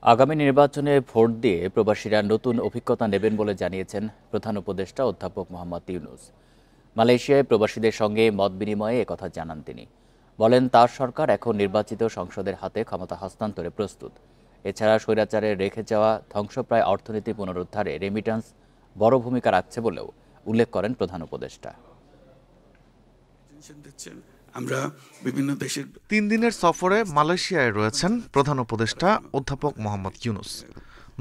আগামী নির্বাচনে ভোট দিয়ে প্রবাসীরা নতুন অভিজ্ঞতা নেবেন বলে জানিয়েছেন প্রধান উপদেষ্টা অধ্যাপক মোহাম্মদ ইউনূস। মালয়েশিয়ায় প্রবাসীদের সঙ্গে মত বিনিময়ে একথা জানান তিনি। বলেন, তার সরকার এখন নির্বাচিত সংসদের হাতে ক্ষমতা হস্তান্তরে প্রস্তুত। এছাড়া স্বৈরাচারের রেখে যাওয়া ধ্বংসপ্রায় অর্থনীতি পুনরুদ্ধারে রেমিট্যান্স বড় ভূমিকা রাখছে বলেও উল্লেখ করেন প্রধান উপদেষ্টা। আমরা বিভিন্ন দেশের 3 দিনের সফরে মালয়েশিয়ায় রয়েছেন প্রধান উপদেষ্টা অধ্যাপক মোহাম্মদ ইউনূস।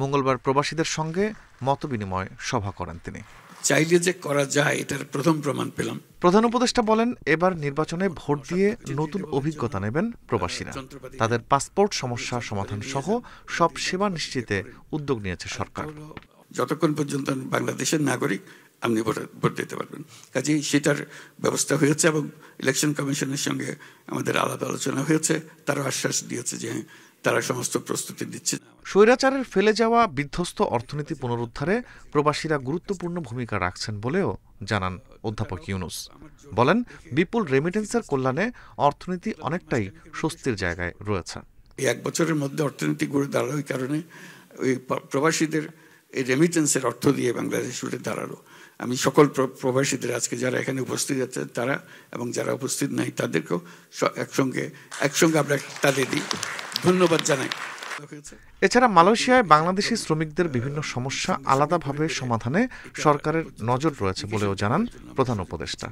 মঙ্গলবার প্রবাসীদের সঙ্গে মতবিনিময় সভা করেন তিনি। চাইলে যে করা যায় এটার প্রথম প্রমাণ পেলাম। প্রধান উপদেষ্টা বলেন, এবার নির্বাচনে ভোট দিয়ে নতুন অভিজ্ঞতা নেবেন প্রবাসীরা। তাদের পাসপোর্ট সমস্যা সমাধান সহ সব সেবা নিশ্চিতে উদ্যোগ নিয়েছে সরকার। যতক্ষণ পর্যন্ত বাংলাদেশের নাগরিক আপনি ভোট দিতে পারবেন, কাজেই সেটার ব্যবস্থা হয়েছে এবং ইলেকশন কমিশনের সঙ্গে আমাদের আলাদা আলোচনা হয়েছে। তারা আশ্বাস দিয়েছে যে তারা সমস্ত প্রস্তুতি দিচ্ছে। স্বৈরাচারের ফেলে যাওয়া বিধ্বস্ত অর্থনীতি পুনরুদ্ধারে প্রবাসীরা গুরুত্বপূর্ণ ভূমিকা রাখছেন বলেও জানান অধ্যাপক ইউনূস। বলেন, বিপুল রেমিটেন্সের কল্যাণে অর্থনীতি অনেকটাই স্বস্তির জায়গায় রয়েছে। এই 1 বছরের মধ্যে অর্থনীতি গড়ে দাঁড়ালো ওই কারণে ওই প্রবাসীদের এই রেমিটেন্সের অর্থ দিয়ে বাংলাদেশ উঠে দাঁড়ালো। আমি সকল প্রবাসীদের আজকে যারা এখানে উপস্থিত আছেন তারা এবং যারা উপস্থিত নাই তাদেরকেও একসঙ্গে আমরা তাদের ধন্যবাদ জানাই। এছাড়া মালয়েশিয়ায় বাংলাদেশি শ্রমিকদের বিভিন্ন সমস্যা আলাদাভাবে সমাধানে সরকারের নজর রয়েছে বলেও জানান প্রধান উপদেষ্টা।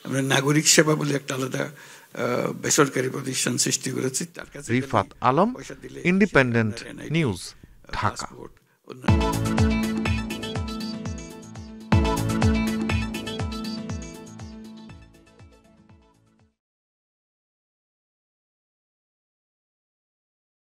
আমরা নাগরিক সেবা বলে একটা আলাদা বেসরকারি প্রতিষ্ঠান সৃষ্টি করেছি। Rifat Alam, independent news, Dhaka.